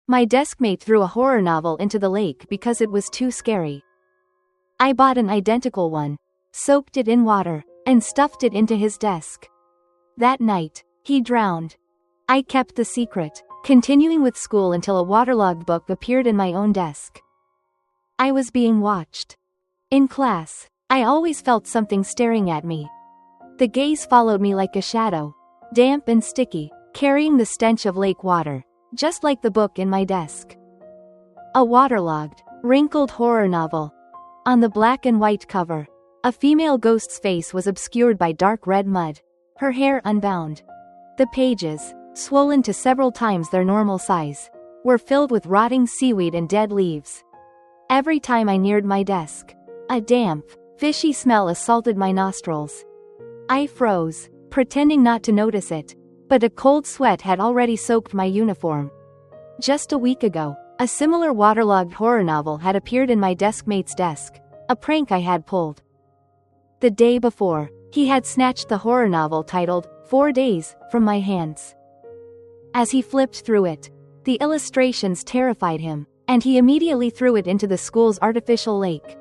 My deskmate threw a horror novel into the lake because it was too scary. I bought an identical one, soaked it in water, and stuffed it into his desk. That night, he drowned. I kept the secret, continuing with school until a waterlogged book appeared in my own desk. I was being watched. In class, I always felt something staring at me. The gaze followed me like a shadow, damp and sticky, carrying the stench of lake water, just like the book in my desk. A waterlogged, wrinkled horror novel. On the black and white cover, a female ghost's face was obscured by dark red mud, her hair unbound. The pages, swollen to several times their normal size, were filled with rotting seaweed and dead leaves. Every time I neared my desk, a damp, fishy smell assaulted my nostrils. I froze, pretending not to notice it, but a cold sweat had already soaked my uniform. Just a week ago, a similar waterlogged horror novel had appeared in my deskmate's desk, a prank I had pulled. The day before, he had snatched the horror novel titled 4 Days from my hands. As he flipped through it, the illustrations terrified him, and he immediately threw it into the school's artificial lake.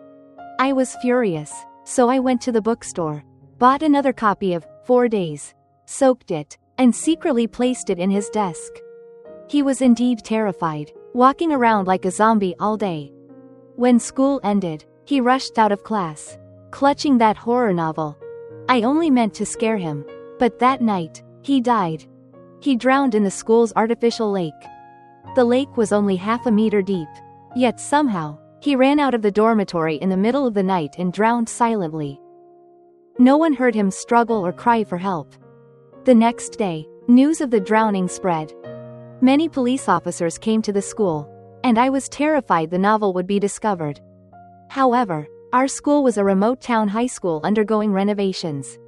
I was furious, so I went to the bookstore, bought another copy of 4 Days, soaked it, and secretly placed it in his desk. He was indeed terrified, walking around like a zombie all day. When school ended, he rushed out of class, clutching that horror novel. I only meant to scare him, but that night, he died. He drowned in the school's artificial lake. The lake was only half a meter deep, yet somehow, he ran out of the dormitory in the middle of the night and drowned silently. No one heard him struggle or cry for help. The next day, news of the drowning spread. Many police officers came to the school, and I was terrified the novel would be discovered. However, our school was a remote town high school undergoing renovations.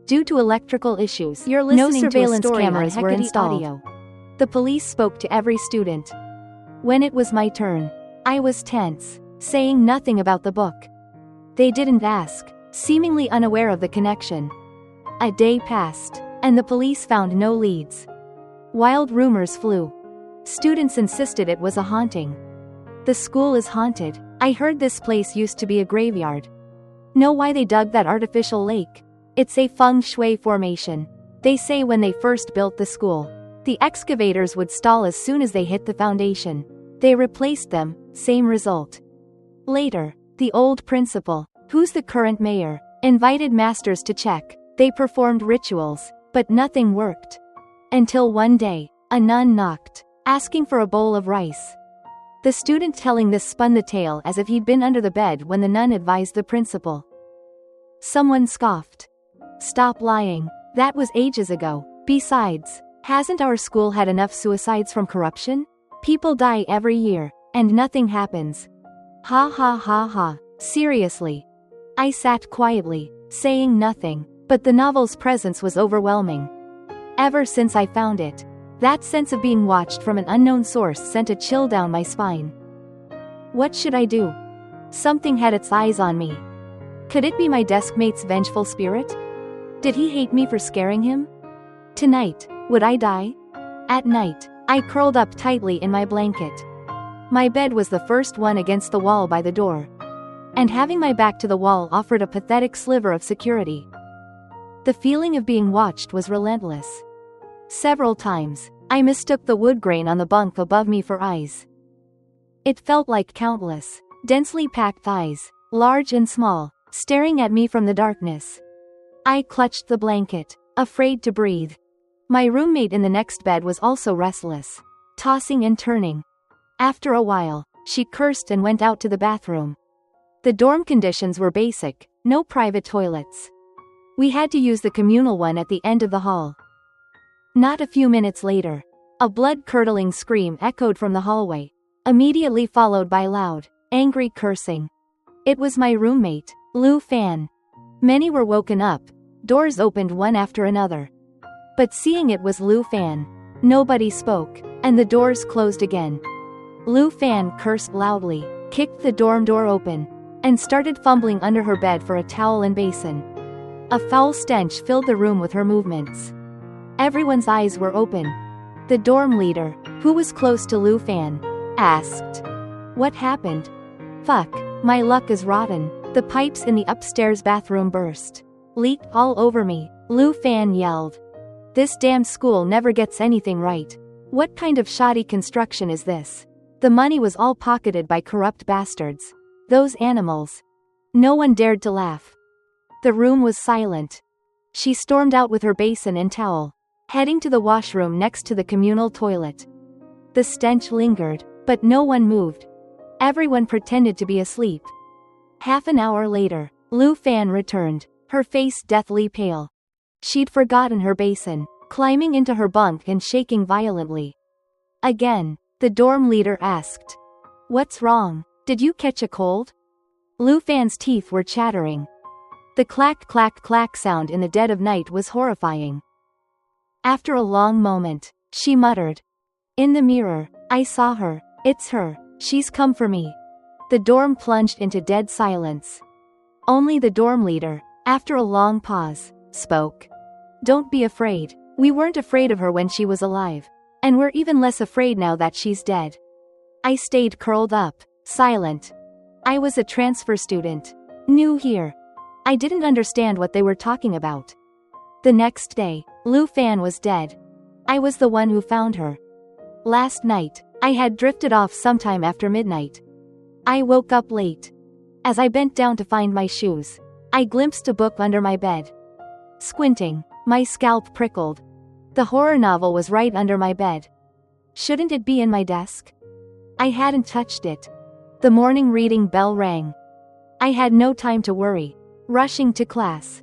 Due to electrical issues, no surveillance cameras were installed. The police spoke to every student. When it was my turn, I was tense, saying nothing about the book. They didn't ask, seemingly unaware of the connection. A day passed, and the police found no leads. Wild rumors flew. Students insisted it was a haunting. The school is haunted. I heard this place used to be a graveyard. Know why they dug that artificial lake? It's a feng shui formation. They say when they first built the school, the excavators would stall as soon as they hit the foundation. They replaced them, same result. Later, the old principal, who's the current mayor, invited masters to check. They performed rituals, but nothing worked. Until one day, a nun knocked, asking for a bowl of rice. The student telling this spun the tale as if he'd been under the bed when the nun advised the principal. Someone scoffed. Stop lying, that was ages ago. Besides, hasn't our school had enough suicides from corruption? People die every year, and nothing happens. Ha ha ha ha, seriously. I sat quietly, saying nothing, but the novel's presence was overwhelming. Ever since I found it, that sense of being watched from an unknown source sent a chill down my spine. What should I do? Something had its eyes on me. Could it be my deskmate's vengeful spirit? Did he hate me for scaring him? Tonight, would I die? At night, I curled up tightly in my blanket. My bed was the first one against the wall by the door. And having my back to the wall offered a pathetic sliver of security. The feeling of being watched was relentless. Several times, I mistook the wood grain on the bunk above me for eyes. It felt like countless, densely packed eyes, large and small, staring at me from the darkness. I clutched the blanket, afraid to breathe. My roommate in the next bed was also restless, tossing and turning. After a while, she cursed and went out to the bathroom. The dorm conditions were basic, no private toilets. We had to use the communal one at the end of the hall. Not a few minutes later, a blood-curdling scream echoed from the hallway, immediately followed by loud, angry cursing. It was my roommate, Lou Fan. Many were woken up, doors opened one after another. But seeing it was Lou Fan, nobody spoke, and the doors closed again. Lou Fan cursed loudly, kicked the dorm door open, and started fumbling under her bed for a towel and basin. A foul stench filled the room with her movements. Everyone's eyes were open. The dorm leader, who was close to Lu Fan, asked. What happened? Fuck, my luck is rotten. The pipes in the upstairs bathroom burst. Leaked all over me, Lu Fan yelled. This damn school never gets anything right. What kind of shoddy construction is this? The money was all pocketed by corrupt bastards. Those animals. No one dared to laugh. The room was silent. She stormed out with her basin and towel, heading to the washroom next to the communal toilet. The stench lingered, but no one moved. Everyone pretended to be asleep. Half an hour later, Lu Fan returned, her face deathly pale. She'd forgotten her basin, climbing into her bunk and shaking violently. Again, the dorm leader asked. What's wrong? Did you catch a cold? Lu Fan's teeth were chattering. The clack clack clack sound in the dead of night was horrifying. After a long moment, she muttered. In the mirror, I saw her. It's her. She's come for me. The dorm plunged into dead silence. Only the dorm leader, after a long pause, spoke. Don't be afraid. We weren't afraid of her when she was alive. And we're even less afraid now that she's dead. I stayed curled up, silent. I was a transfer student. New here. I didn't understand what they were talking about. The next day, Lu Fan was dead. I was the one who found her. Last night, I had drifted off sometime after midnight. I woke up late. As I bent down to find my shoes, I glimpsed a book under my bed. Squinting, my scalp prickled. The horror novel was right under my bed. Shouldn't it be in my desk? I hadn't touched it. The morning reading bell rang. I had no time to worry, rushing to class.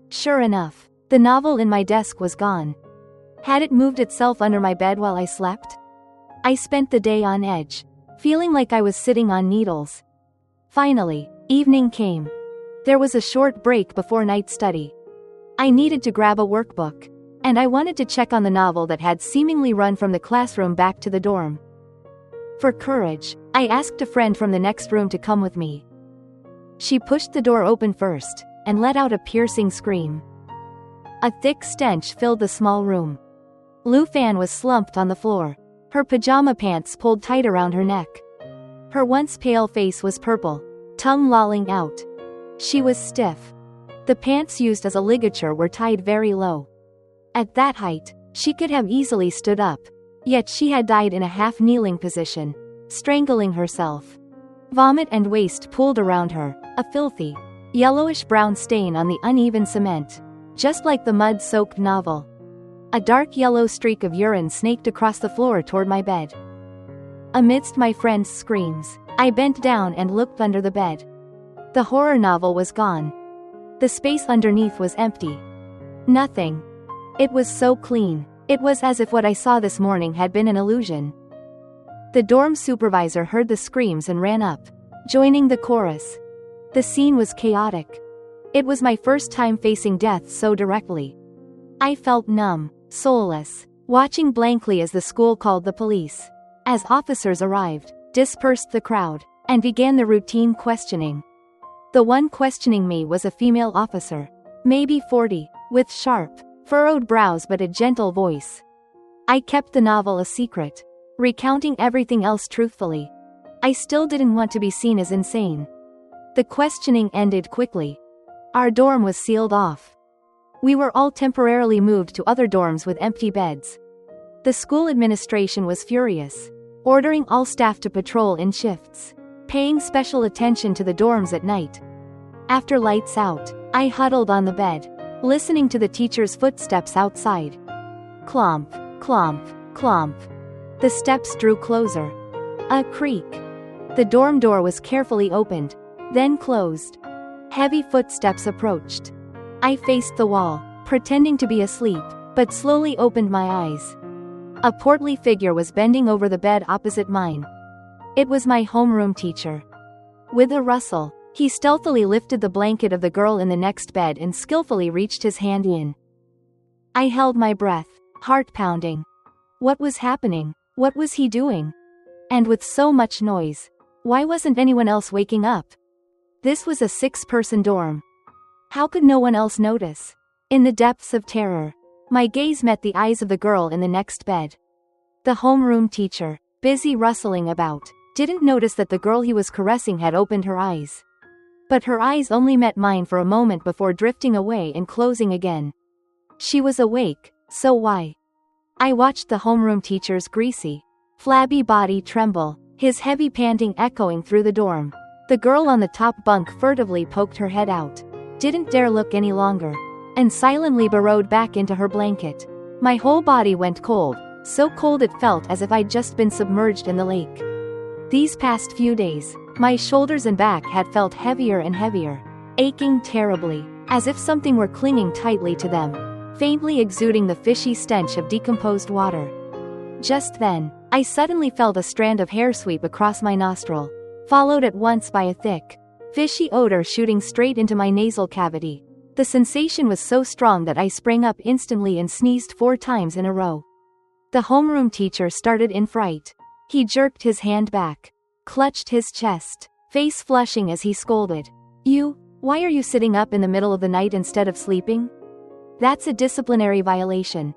Sure enough, the novel in my desk was gone. Had it moved itself under my bed while I slept? I spent the day on edge, feeling like I was sitting on needles. Finally, evening came. There was a short break before night study. I needed to grab a workbook, and I wanted to check on the novel that had seemingly run from the classroom back to the dorm. For courage, I asked a friend from the next room to come with me. She pushed the door open first, and let out a piercing scream. A thick stench filled the small room. Lu Fan was slumped on the floor, her pajama pants pulled tight around her neck. Her once pale face was purple, tongue lolling out. She was stiff. The pants used as a ligature were tied very low. At that height, she could have easily stood up, yet she had died in a half-kneeling position, strangling herself. Vomit and waste pooled around her, a filthy, yellowish-brown stain on the uneven cement, just like the mud-soaked novel. A dark yellow streak of urine snaked across the floor toward my bed. Amidst my friend's screams, I bent down and looked under the bed. The horror novel was gone. The space underneath was empty. Nothing. It was so clean. It was as if what I saw this morning had been an illusion. The dorm supervisor heard the screams and ran up, joining the chorus. The scene was chaotic. It was my first time facing death so directly. I felt numb, soulless, watching blankly as the school called the police. As officers arrived, dispersed the crowd, and began the routine questioning. The one questioning me was a female officer, maybe 40, with sharp, furrowed brows but a gentle voice. I kept the novel a secret, recounting everything else truthfully. I still didn't want to be seen as insane. The questioning ended quickly. Our dorm was sealed off. We were all temporarily moved to other dorms with empty beds. The school administration was furious, ordering all staff to patrol in shifts, paying special attention to the dorms at night. After lights out, I huddled on the bed, listening to the teacher's footsteps outside. Clomp, clomp, clomp. The steps drew closer. A creak. The dorm door was carefully opened, then closed. Heavy footsteps approached. I faced the wall, pretending to be asleep, but slowly opened my eyes. A portly figure was bending over the bed opposite mine. It was my homeroom teacher. With a rustle, he stealthily lifted the blanket of the girl in the next bed and skillfully reached his hand in. I held my breath, heart pounding. What was happening? What was he doing? And with so much noise, why wasn't anyone else waking up? This was a 6-person dorm. How could no one else notice? In the depths of terror, my gaze met the eyes of the girl in the next bed. The homeroom teacher, busy rustling about, didn't notice that the girl he was caressing had opened her eyes. But her eyes only met mine for a moment before drifting away and closing again. She was awake, so why? I watched the homeroom teacher's greasy, flabby body tremble, his heavy panting echoing through the dorm. The girl on the top bunk furtively poked her head out, didn't dare look any longer, and silently burrowed back into her blanket. My whole body went cold, so cold it felt as if I'd just been submerged in the lake. These past few days, my shoulders and back had felt heavier and heavier, aching terribly, as if something were clinging tightly to them, faintly exuding the fishy stench of decomposed water. Just then, I suddenly felt a strand of hair sweep across my nostril, followed at once by a thick, fishy odor shooting straight into my nasal cavity. The sensation was so strong that I sprang up instantly and sneezed 4 times in a row. The homeroom teacher started in fright. He jerked his hand back, clutched his chest, face flushing as he scolded. Why are you sitting up in the middle of the night instead of sleeping? That's a disciplinary violation.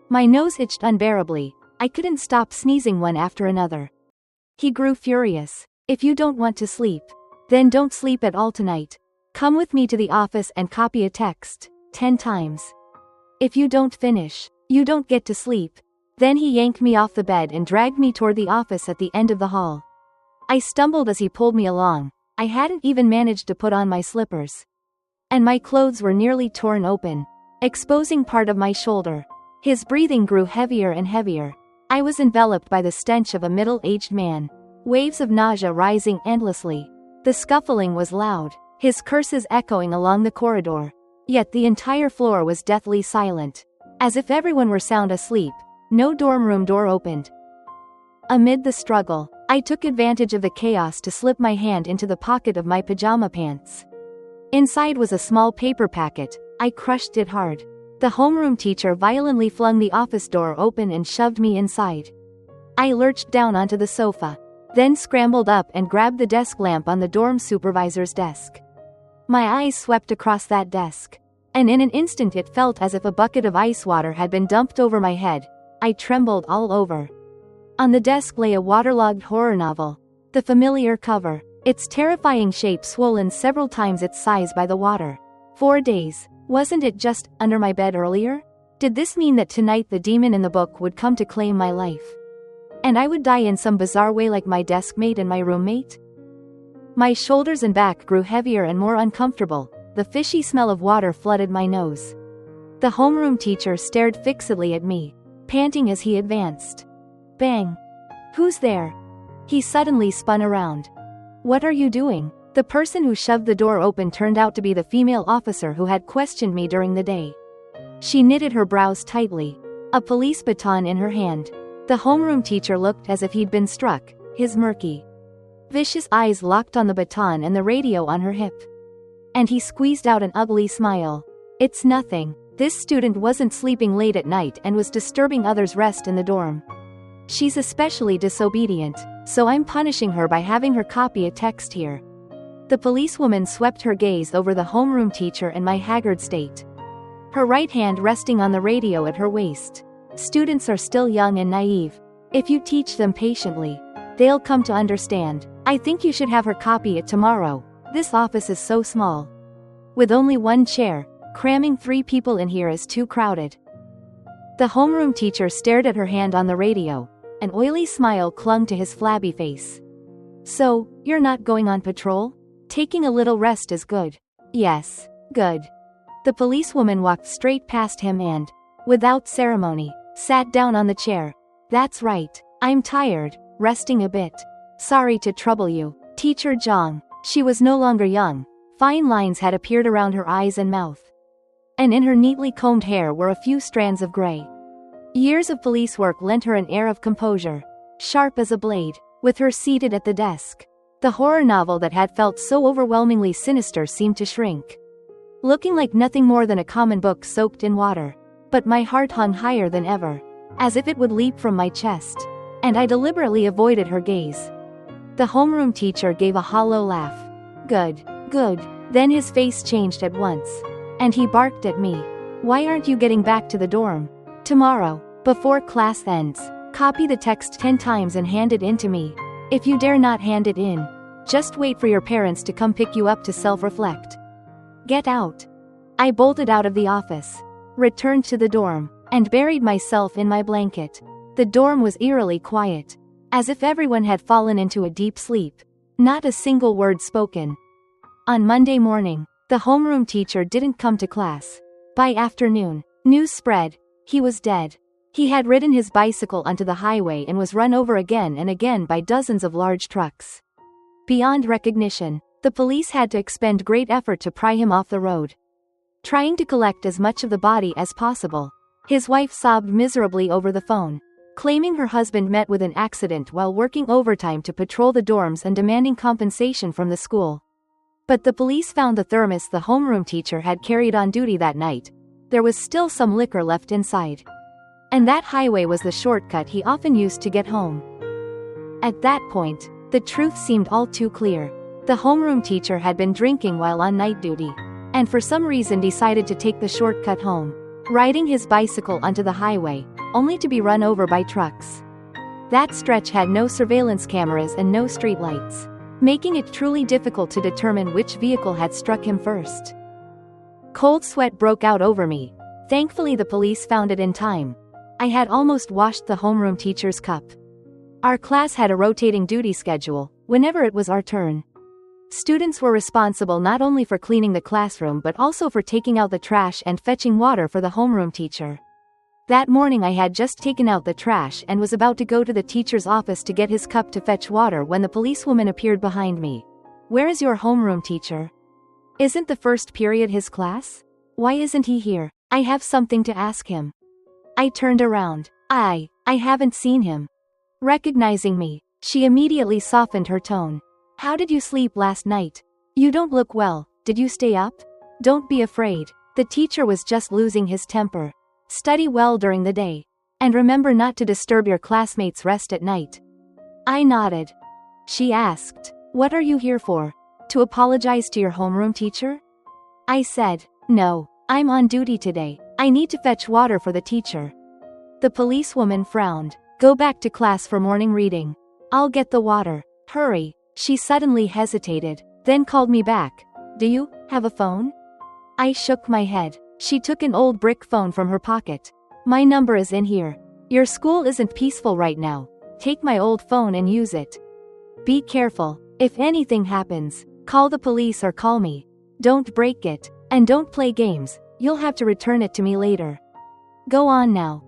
My nose itched unbearably. I couldn't stop sneezing one after another. He grew furious. If you don't want to sleep, then don't sleep at all tonight. Come with me to the office and copy a text, 10 times. If you don't finish, you don't get to sleep. Then he yanked me off the bed and dragged me toward the office at the end of the hall. I stumbled as he pulled me along. I hadn't even managed to put on my slippers. And my clothes were nearly torn open, exposing part of my shoulder. His breathing grew heavier and heavier. I was enveloped by the stench of a middle-aged man, waves of nausea rising endlessly. The scuffling was loud, his curses echoing along the corridor. Yet the entire floor was deathly silent. As if everyone were sound asleep, no dorm room door opened. Amid the struggle, I took advantage of the chaos to slip my hand into the pocket of my pajama pants. Inside was a small paper packet. I crushed it hard. The homeroom teacher violently flung the office door open and shoved me inside. I lurched down onto the sofa, then scrambled up and grabbed the desk lamp on the dorm supervisor's desk. My eyes swept across that desk, and in an instant it felt as if a bucket of ice water had been dumped over my head. I trembled all over. On the desk lay a waterlogged horror novel, the familiar cover, its terrifying shape swollen several times its size by the water. 4 days. Wasn't it just under my bed earlier? Did this mean that tonight the demon in the book would come to claim my life? And I would die in some bizarre way like my deskmate and my roommate? My shoulders and back grew heavier and more uncomfortable. The fishy smell of water flooded my nose. The homeroom teacher stared fixedly at me, panting as he advanced. Bang! Who's there? He suddenly spun around. What are you doing? The person who shoved the door open turned out to be the female officer who had questioned me during the day. She knitted her brows tightly, a police baton in her hand. The homeroom teacher looked as if he'd been struck, his murky, vicious eyes locked on the baton and the radio on her hip. And he squeezed out an ugly smile. It's nothing. This student wasn't sleeping late at night and was disturbing others' rest in the dorm. She's especially disobedient, so I'm punishing her by having her copy a text here. The policewoman swept her gaze over the homeroom teacher and my haggard state, her right hand resting on the radio at her waist. Students are still young and naive. If you teach them patiently, they'll come to understand. I think you should have her copy it tomorrow. This office is so small. With only 1 chair, cramming 3 people in here is too crowded. The homeroom teacher stared at her hand on the radio. An oily smile clung to his flabby face. So, you're not going on patrol? Taking a little rest is good. Yes, good. The policewoman walked straight past him and, without ceremony, sat down on the chair. That's right. I'm tired, resting a bit. Sorry to trouble you, Teacher Zhang. She was no longer young. Fine lines had appeared around her eyes and mouth. And in her neatly combed hair were a few strands of gray. Years of police work lent her an air of composure, sharp as a blade. With her seated at the desk, the horror novel that had felt so overwhelmingly sinister seemed to shrink, looking like nothing more than a common book soaked in water. But my heart hung higher than ever, as if it would leap from my chest, and I deliberately avoided her gaze. The homeroom teacher gave a hollow laugh. Good, good. Then his face changed at once, and he barked at me. Why aren't you getting back to the dorm? Tomorrow, before class ends. Copy the text 10 times and hand it in to me. If you dare not hand it in, just wait for your parents to come pick you up to self-reflect. Get out. I bolted out of the office, returned to the dorm, and buried myself in my blanket. The dorm was eerily quiet, as if everyone had fallen into a deep sleep. Not a single word spoken. On Monday morning, the homeroom teacher didn't come to class. By afternoon, news spread. He was dead. He had ridden his bicycle onto the highway and was run over again and again by dozens of large trucks. Beyond recognition, the police had to expend great effort to pry him off the road, trying to collect as much of the body as possible. His wife sobbed miserably over the phone, claiming her husband met with an accident while working overtime to patrol the dorms and demanding compensation from the school. But the police found the thermos the homeroom teacher had carried on duty that night. There was still some liquor left inside. And that highway was the shortcut he often used to get home. At that point, the truth seemed all too clear. The homeroom teacher had been drinking while on night duty, and for some reason decided to take the shortcut home, riding his bicycle onto the highway, only to be run over by trucks. That stretch had no surveillance cameras and no streetlights, making it truly difficult to determine which vehicle had struck him first. Cold sweat broke out over me. Thankfully the police found it in time. I had almost washed the homeroom teacher's cup. Our class had a rotating duty schedule, whenever it was our turn. Students were responsible not only for cleaning the classroom but also for taking out the trash and fetching water for the homeroom teacher. That morning I had just taken out the trash and was about to go to the teacher's office to get his cup to fetch water when the policewoman appeared behind me. "Where is your homeroom teacher? Isn't the first period his class? Why isn't he here? I have something to ask him." I turned around. I haven't seen him. Recognizing me, she immediately softened her tone. "How did you sleep last night? You don't look well. Did you stay up? Don't be afraid. The teacher was just losing his temper. Study well during the day. And remember not to disturb your classmates' rest at night." I nodded. She asked, "What are you here for? To apologize to your homeroom teacher?" I said, "No, I'm on duty today. I need to fetch water for the teacher." The policewoman frowned. "Go back to class for morning reading. I'll get the water. Hurry." She suddenly hesitated, then called me back. "Do you have a phone?" I shook my head. She took an old brick phone from her pocket. "My number is in here. Your school isn't peaceful right now. Take my old phone and use it. Be careful. If anything happens, call the police or call me. Don't break it. And don't play games. You'll have to return it to me later. Go on now."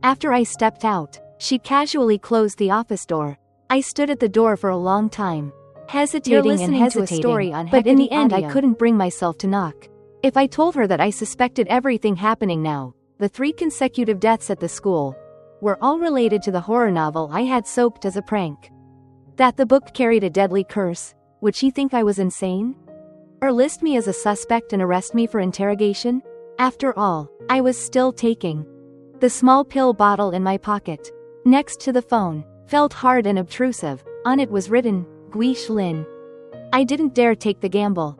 After I stepped out, she casually closed the office door. I stood at the door for a long time, hesitating and hesitating, but in the end I couldn't bring myself to knock. If I told her that I suspected everything happening now, the 3 consecutive deaths at the school, were all related to the horror novel I had soaked as a prank, that the book carried a deadly curse, would she think I was insane? Or list me as a suspect and arrest me for interrogation? After all, I was still taking the small pill bottle in my pocket. Next to the phone, felt hard and obtrusive. On it was written, "Guiche Lin." I didn't dare take the gamble.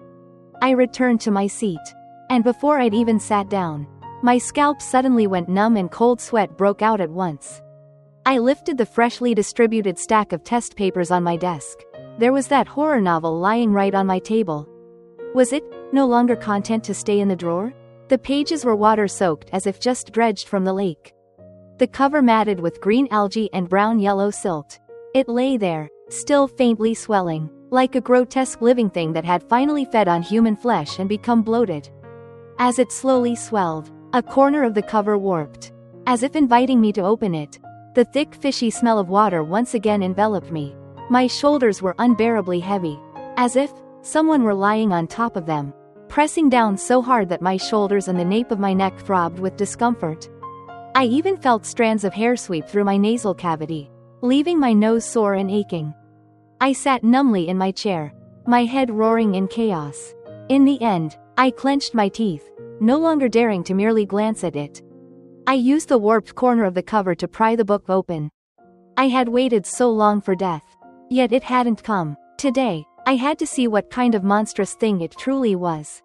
I returned to my seat. And before I'd even sat down, my scalp suddenly went numb and cold sweat broke out at once. I lifted the freshly distributed stack of test papers on my desk. There was that horror novel lying right on my table. Was it no longer content to stay in the drawer? The pages were water-soaked as if just dredged from the lake. The cover matted with green algae and brown-yellow silt. It lay there, still faintly swelling, like a grotesque living thing that had finally fed on human flesh and become bloated. As it slowly swelled, a corner of the cover warped, as if inviting me to open it. The thick fishy smell of water once again enveloped me. My shoulders were unbearably heavy, as if someone were lying on top of them, pressing down so hard that my shoulders and the nape of my neck throbbed with discomfort. I even felt strands of hair sweep through my nasal cavity, leaving my nose sore and aching. I sat numbly in my chair, my head roaring in chaos. In the end, I clenched my teeth, no longer daring to merely glance at it. I used the warped corner of the cover to pry the book open. I had waited so long for death, yet it hadn't come. Today, I had to see what kind of monstrous thing it truly was.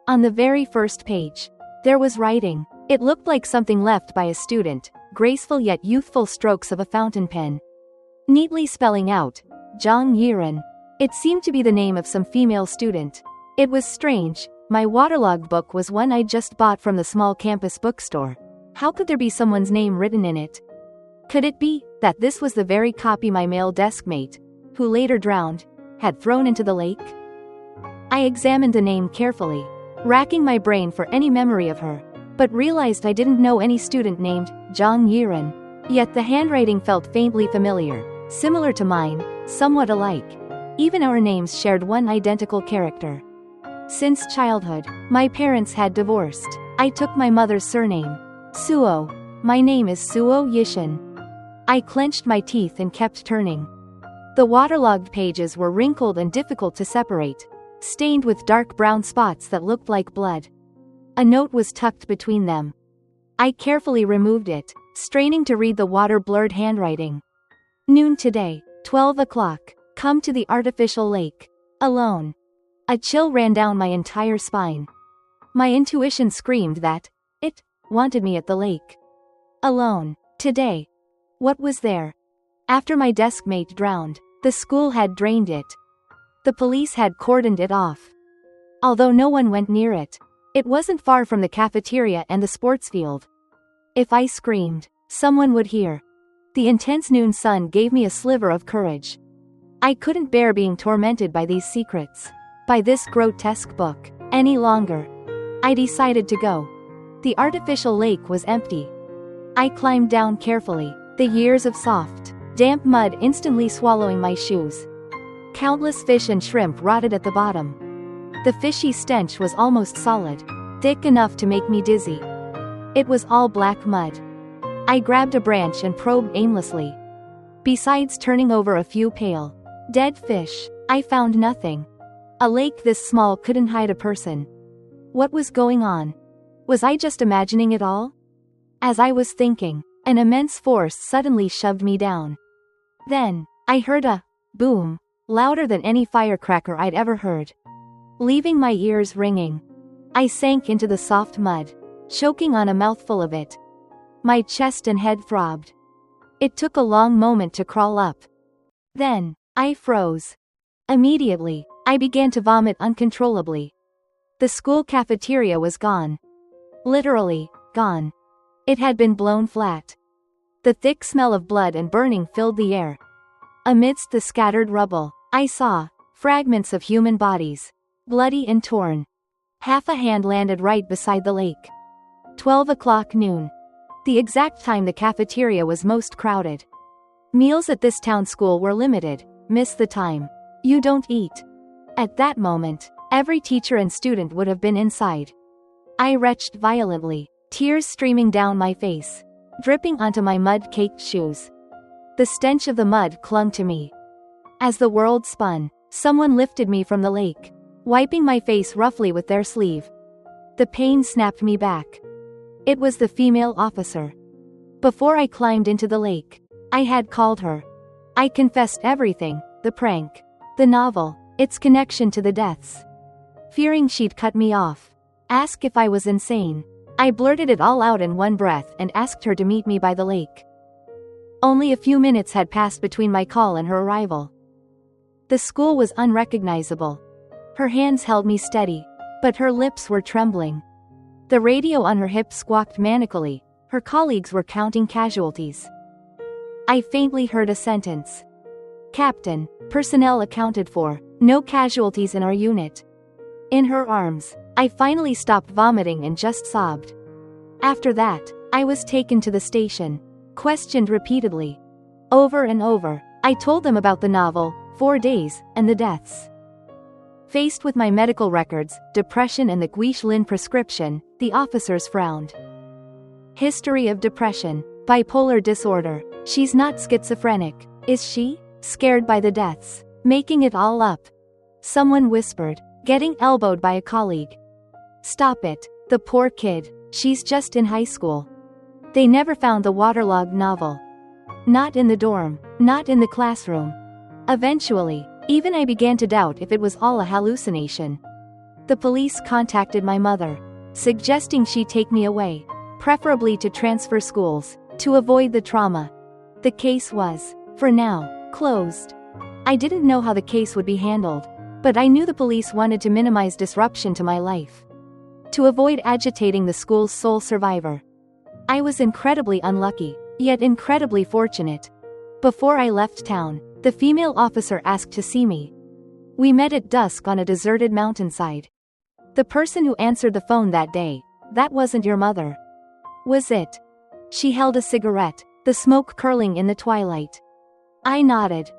On the very first page, there was writing. It looked like something left by a student, graceful yet youthful strokes of a fountain pen, neatly spelling out, Zhang Yiren. It seemed to be the name of some female student. It was strange, my waterlogged book was one I'd just bought from the small campus bookstore. How could there be someone's name written in it? Could it be that this was the very copy my male deskmate, who later drowned, had thrown into the lake? I examined the name carefully, racking my brain for any memory of her, but realized I didn't know any student named Zhang Yiren. Yet the handwriting felt faintly familiar, similar to mine, somewhat alike. Even our names shared one identical character. Since childhood, my parents had divorced. I took my mother's surname, Suo. My name is Suo Yishin. I clenched my teeth and kept turning. The waterlogged pages were wrinkled and difficult to separate, stained with dark brown spots that looked like blood. A note was tucked between them. I carefully removed it, straining to read the water-blurred handwriting. Noon today, 12 o'clock, come to the artificial lake. Alone. A chill ran down my entire spine. My intuition screamed that it wanted me at the lake. Alone. Today. What was there? After my deskmate drowned, the school had drained it. The police had cordoned it off. Although no one went near it, it wasn't far from the cafeteria and the sports field. If I screamed, someone would hear. The intense noon sun gave me a sliver of courage. I couldn't bear being tormented by these secrets, by this grotesque book, any longer. I decided to go. The artificial lake was empty. I climbed down carefully, the years of soft, damp mud instantly swallowing my shoes. Countless fish and shrimp rotted at the bottom. The fishy stench was almost solid, thick enough to make me dizzy. It was all black mud. I grabbed a branch and probed aimlessly. Besides turning over a few pale, dead fish, I found nothing. A lake this small couldn't hide a person. What was going on? Was I just imagining it all? As I was thinking, an immense force suddenly shoved me down. Then, I heard a boom, louder than any firecracker I'd ever heard, leaving my ears ringing. I sank into the soft mud, choking on a mouthful of it. My chest and head throbbed. It took a long moment to crawl up. Then, I froze. Immediately, I began to vomit uncontrollably. The school cafeteria was gone. Literally, gone. It had been blown flat. The thick smell of blood and burning filled the air. Amidst the scattered rubble, I saw fragments of human bodies, bloody and torn. Half a hand landed right beside the lake. 12 o'clock noon. The exact time the cafeteria was most crowded. Meals at this town school were limited. Miss the time. You don't eat. At that moment, every teacher and student would have been inside. I retched violently, tears streaming down my face, dripping onto my mud-caked shoes. The stench of the mud clung to me. As the world spun, someone lifted me from the lake, wiping my face roughly with their sleeve. The pain snapped me back. It was the female officer. Before I climbed into the lake, I had called her. I confessed everything, the prank, the novel, its connection to the deaths. Fearing she'd cut me off, ask if I was insane, I blurted it all out in one breath and asked her to meet me by the lake. Only a few minutes had passed between my call and her arrival. The school was unrecognizable. Her hands held me steady, but her lips were trembling. The radio on her hip squawked manically. Her colleagues were counting casualties. I faintly heard a sentence. Captain, personnel accounted for, no casualties in our unit. In her arms, I finally stopped vomiting and just sobbed. After that, I was taken to the station, questioned repeatedly. Over and over, I told them about the novel, 4 days, and the deaths. Faced with my medical records, depression and the Guichelin prescription, the officers frowned. History of depression, bipolar disorder. She's not schizophrenic, is she? Scared by the deaths, making it all up. Someone whispered, getting elbowed by a colleague. Stop it, the poor kid, she's just in high school. They never found the waterlogged novel. Not in the dorm, not in the classroom. Eventually, even I began to doubt if it was all a hallucination. The police contacted my mother, suggesting she take me away, preferably to transfer schools, To avoid the trauma. The case was, for now, closed. I didn't know how the case would be handled, but I knew the police wanted to minimize disruption to my life. To avoid agitating the school's sole survivor. I was incredibly unlucky, yet incredibly fortunate. Before I left town, the female officer asked to see me. We met at dusk on a deserted mountainside. The person who answered the phone that day, that wasn't your mother. Was it? She held a cigarette, the smoke curling in the twilight. I nodded.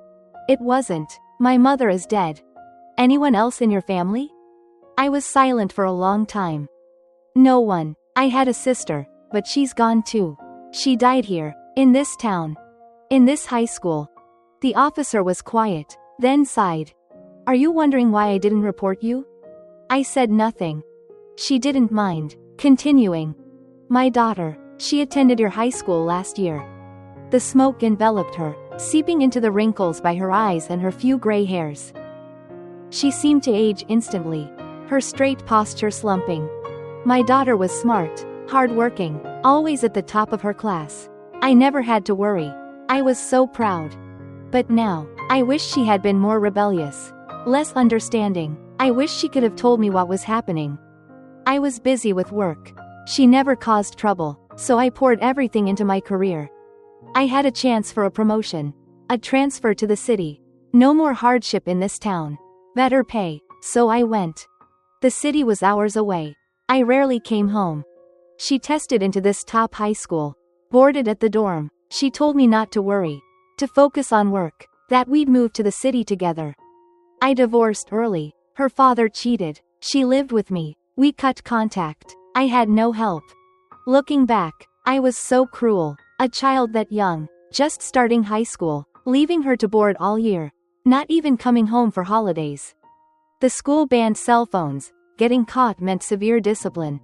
It wasn't. My mother is dead. Anyone else in your family? I was silent for a long time. No one. I had a sister, but she's gone too. She died here, in this town. In this high school. The officer was quiet, then sighed. Are you wondering why I didn't report you? I said nothing. She didn't mind, continuing. My daughter, she attended your high school last year. The smoke enveloped her, seeping into the wrinkles by her eyes and her few gray hairs. She seemed to age instantly, her straight posture slumping. My daughter was smart, hardworking, always at the top of her class. I never had to worry. I was so proud. But now, I wish she had been more rebellious, less understanding. I wish she could have told me what was happening. I was busy with work. She never caused trouble, so I poured everything into my career. I had a chance for a promotion, a transfer to the city. No more hardship in this town. Better pay, so I went. The city was hours away. I rarely came home. She tested into this top high school, boarded at the dorm. She told me not to worry, to focus on work, that we'd move to the city together. I divorced early. Her father cheated. She lived with me. We cut contact. I had no help. Looking back, I was so cruel. A child that young, just starting high school, leaving her to board all year, not even coming home for holidays. The school banned cell phones. Getting caught meant severe discipline.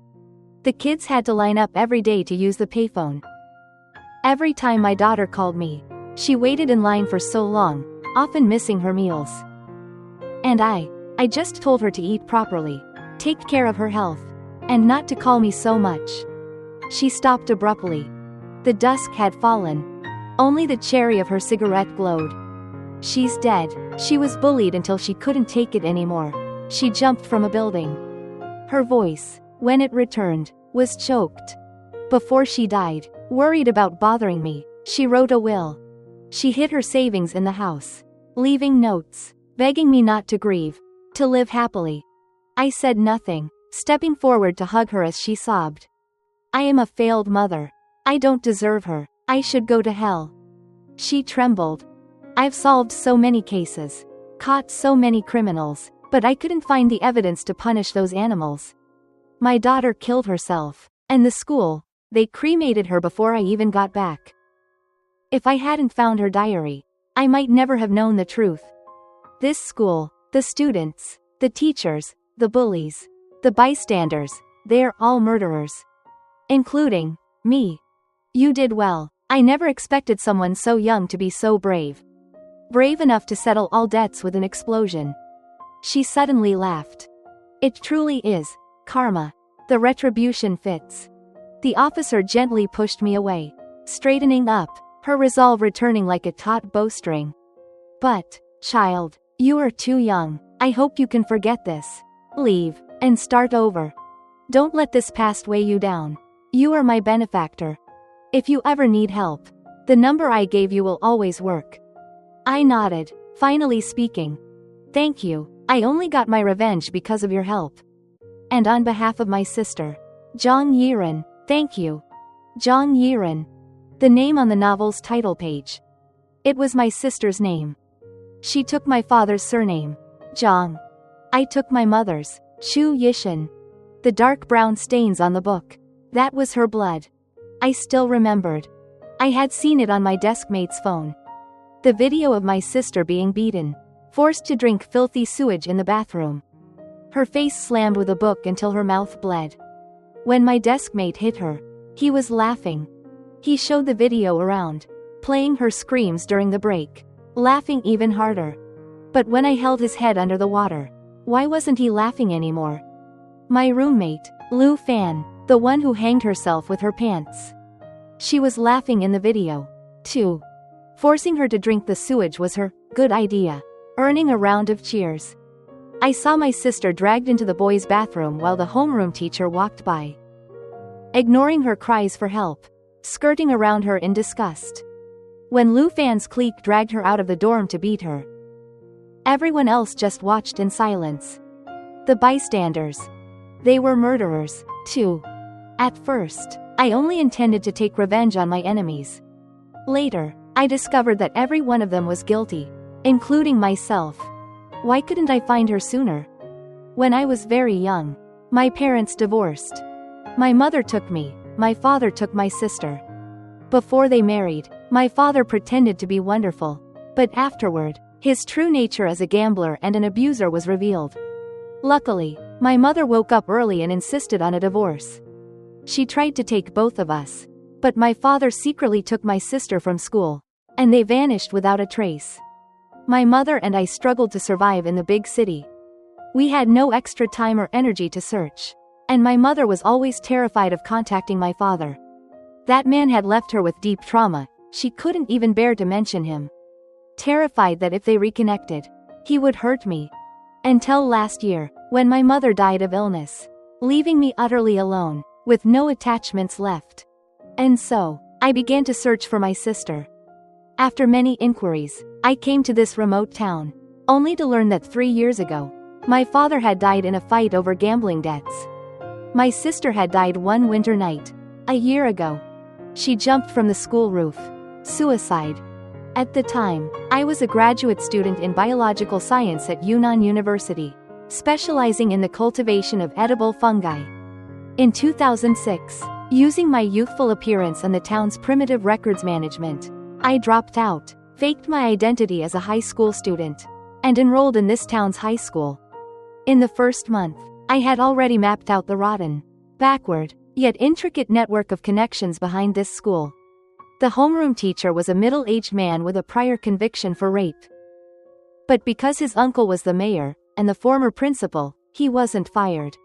The kids had to line up every day to use the payphone. Every time my daughter called me, she waited in line for so long, often missing her meals. And I just told her to eat properly, take care of her health, and not to call me so much. She stopped abruptly. The dusk had fallen. Only the cherry of her cigarette glowed. She's dead. She was bullied until she couldn't take it anymore. She jumped from a building. Her voice, when it returned, was choked. Before she died, worried about bothering me, she wrote a will. She hid her savings in the house, leaving notes, begging me not to grieve, to live happily. I said nothing, stepping forward to hug her as she sobbed. I am a failed mother. I don't deserve her. I should go to hell. She trembled. I've solved so many cases, caught so many criminals, but I couldn't find the evidence to punish those animals. My daughter killed herself, and the school, they cremated her before I even got back. If I hadn't found her diary, I might never have known the truth. This school, the students, the teachers, the bullies, the bystanders, they're all murderers. Including me. You did well. I never expected someone so young to be so brave. Brave enough to settle all debts with an explosion. She suddenly laughed. It truly is karma. The retribution fits. The officer gently pushed me away, straightening up, her resolve returning like a taut bowstring. But, child, you are too young. I hope you can forget this. Leave, and start over. Don't let this past weigh you down. You are my benefactor. If you ever need help, the number I gave you will always work. I nodded, finally speaking. Thank you. I only got my revenge because of your help. And on behalf of my sister, Zhang Yiren, thank you. Zhang Yiren. The name on the novel's title page. It was my sister's name. She took my father's surname, Zhang. I took my mother's, Xu Yishan. The dark brown stains on the book. That was her blood. I still remembered. I had seen it on my deskmate's phone. The video of my sister being beaten, forced to drink filthy sewage in the bathroom. Her face slammed with a book until her mouth bled. When my deskmate hit her, he was laughing. He showed the video around, playing her screams during the break, laughing even harder. But when I held his head under the water, why wasn't he laughing anymore? My roommate, Lu Fan, the one who hanged herself with her pants. She was laughing in the video, too. Forcing her to drink the sewage was her good idea, earning a round of cheers. I saw my sister dragged into the boys' bathroom while the homeroom teacher walked by, ignoring her cries for help, skirting around her in disgust. When Lu Fan's clique dragged her out of the dorm to beat her, everyone else just watched in silence. The bystanders. They were murderers, too. At first, I only intended to take revenge on my enemies. Later, I discovered that every one of them was guilty, including myself. Why couldn't I find her sooner? When I was very young, my parents divorced. My mother took me, my father took my sister. Before they married, my father pretended to be wonderful, but afterward, his true nature as a gambler and an abuser was revealed. Luckily, my mother woke up early and insisted on a divorce. She tried to take both of us, but my father secretly took my sister from school, and they vanished without a trace. My mother and I struggled to survive in the big city. We had no extra time or energy to search, and my mother was always terrified of contacting my father. That man had left her with deep trauma, she couldn't even bear to mention him. Terrified that if they reconnected, he would hurt me. Until last year, when my mother died of illness, leaving me utterly alone, with no attachments left. And so, I began to search for my sister. After many inquiries, I came to this remote town, only to learn that 3 years ago, my father had died in a fight over gambling debts. My sister had died one winter night, a year ago. She jumped from the school roof. Suicide. At the time, I was a graduate student in biological science at Yunnan University, specializing in the cultivation of edible fungi. In 2006, using my youthful appearance and the town's primitive records management, I dropped out, faked my identity as a high school student, and enrolled in this town's high school. In the first month, I had already mapped out the rotten, backward, yet intricate network of connections behind this school. The homeroom teacher was a middle-aged man with a prior conviction for rape. But because his uncle was the mayor, and the former principal, he wasn't fired.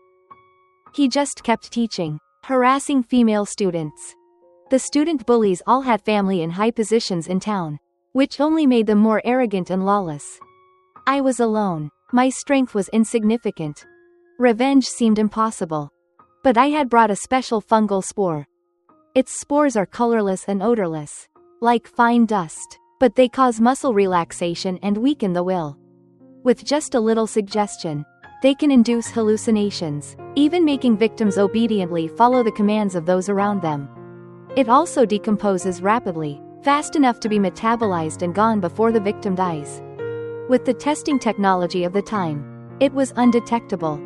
He just kept teaching, harassing female students. The student bullies all had family in high positions in town, which only made them more arrogant and lawless. I was alone, my strength was insignificant. Revenge seemed impossible. But I had brought a special fungal spore. Its spores are colorless and odorless, like fine dust, but they cause muscle relaxation and weaken the will. With just a little suggestion, they can induce hallucinations, even making victims obediently follow the commands of those around them. It also decomposes rapidly, fast enough to be metabolized and gone before the victim dies. With the testing technology of the time, it was undetectable.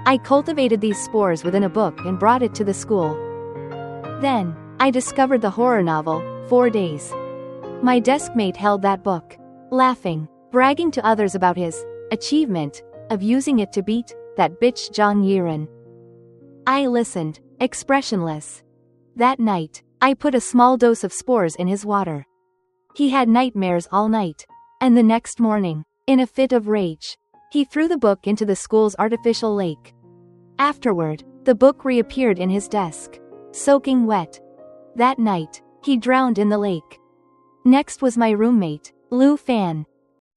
I cultivated these spores within a book and brought it to the school. Then, I discovered the horror novel, 4 Days. My deskmate held that book, laughing, bragging to others about his achievement of using it to beat that bitch Zhang Yiren. I listened, expressionless. That night, I put a small dose of spores in his water. He had nightmares all night, and the next morning, in a fit of rage, he threw the book into the school's artificial lake. Afterward, the book reappeared in his desk, soaking wet. That night, he drowned in the lake. Next was my roommate, Lu Fan.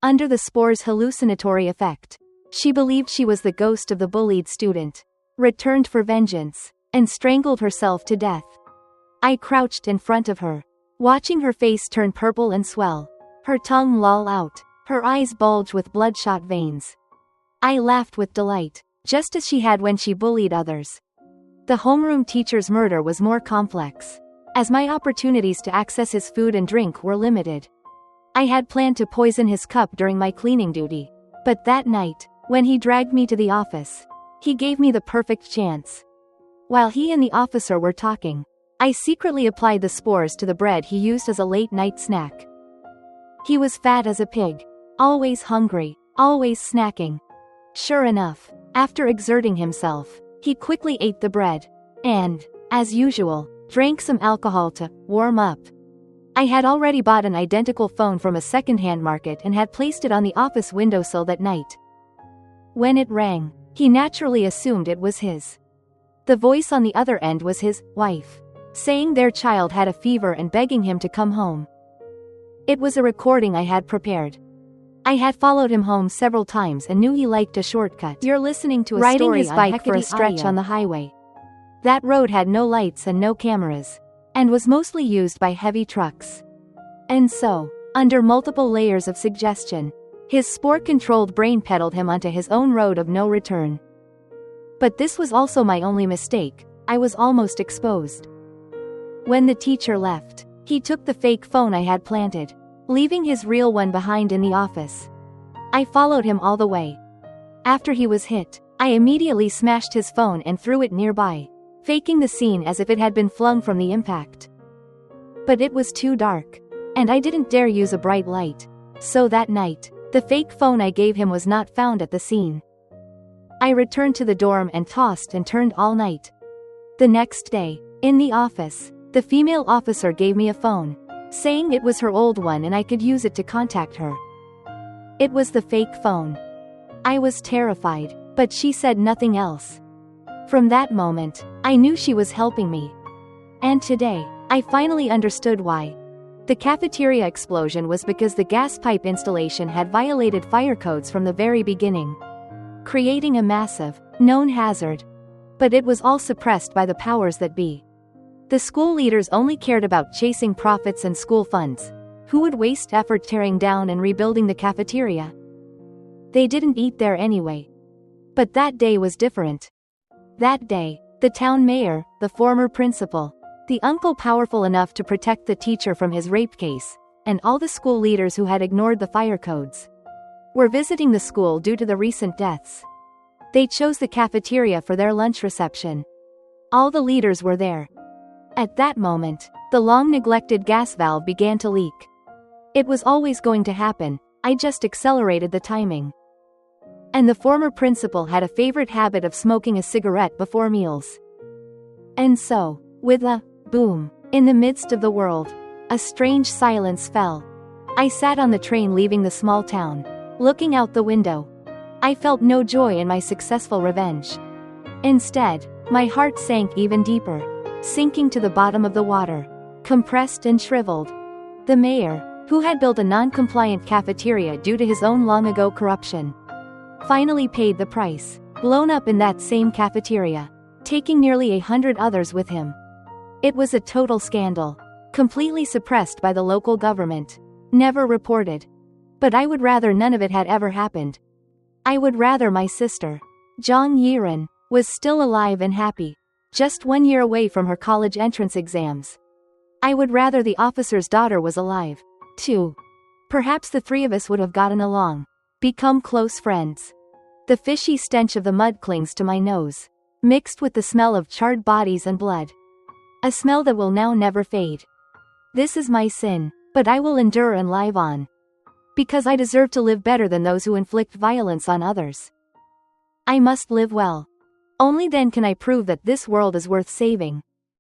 Under the spore's hallucinatory effect, she believed she was the ghost of the bullied student, returned for vengeance, and strangled herself to death. I crouched in front of her, watching her face turn purple and swell, her tongue loll out, her eyes bulge with bloodshot veins. I laughed with delight, just as she had when she bullied others. The homeroom teacher's murder was more complex, as my opportunities to access his food and drink were limited. I had planned to poison his cup during my cleaning duty, but that night, when he dragged me to the office, he gave me the perfect chance. While he and the officer were talking, I secretly applied the spores to the bread he used as a late-night snack. He was fat as a pig, always hungry, always snacking. Sure enough, after exerting himself, he quickly ate the bread, and, as usual, drank some alcohol to warm up. I had already bought an identical phone from a second-hand market and had placed it on the office windowsill that night. When it rang, he naturally assumed it was his. The voice on the other end was his wife, saying their child had a fever and begging him to come home. It was a recording I had prepared. I had followed him home several times and knew he liked a shortcut. You're listening to a Riding story his on bike Hecate for a stretch audio. on the highway. That road had no lights and no cameras, and was mostly used by heavy trucks. And so, under multiple layers of suggestion, his sport-controlled brain pedaled him onto his own road of no return. But this was also my only mistake. I was almost exposed. When the teacher left, he took the fake phone I had planted, leaving his real one behind in the office. I followed him all the way. After he was hit, I immediately smashed his phone and threw it nearby, faking the scene as if it had been flung from the impact. But it was too dark, and I didn't dare use a bright light, so that night, the fake phone I gave him was not found at the scene. I returned to the dorm and tossed and turned all night. The next day, in the office, the female officer gave me a phone, saying it was her old one and I could use it to contact her. It was the fake phone. I was terrified, but she said nothing else. From that moment, I knew she was helping me. And today, I finally understood why. The cafeteria explosion was because the gas pipe installation had violated fire codes from the very beginning, creating a massive, known hazard. But it was all suppressed by the powers that be. The school leaders only cared about chasing profits and school funds. Who would waste effort tearing down and rebuilding the cafeteria? They didn't eat there anyway. But that day was different. That day, the town mayor, the former principal, the uncle powerful enough to protect the teacher from his rape case, and all the school leaders who had ignored the fire codes, were visiting the school due to the recent deaths. They chose the cafeteria for their lunch reception. All the leaders were there. At that moment, the long-neglected gas valve began to leak. It was always going to happen, I just accelerated the timing. And the former principal had a favorite habit of smoking a cigarette before meals. And so, with a boom, in the midst of the world, a strange silence fell. I sat on the train leaving the small town, looking out the window. I felt no joy in my successful revenge. Instead, my heart sank even deeper, sinking to the bottom of the water, compressed and shriveled. The mayor, who had built a non-compliant cafeteria due to his own long-ago corruption, finally paid the price, blown up in that same cafeteria, taking nearly 100 others with him. It was a total scandal, completely suppressed by the local government, never reported. But I would rather none of it had ever happened. I would rather my sister, Jong Yiren, was still alive and happy, just 1 year away from her college entrance exams. I would rather the officer's daughter was alive, too. Perhaps the three of us would have gotten along, become close friends. The fishy stench of the mud clings to my nose, mixed with the smell of charred bodies and blood. A smell that will now never fade. This is my sin, but I will endure and live on. Because I deserve to live better than those who inflict violence on others. I must live well. Only then can I prove that this world is worth saving.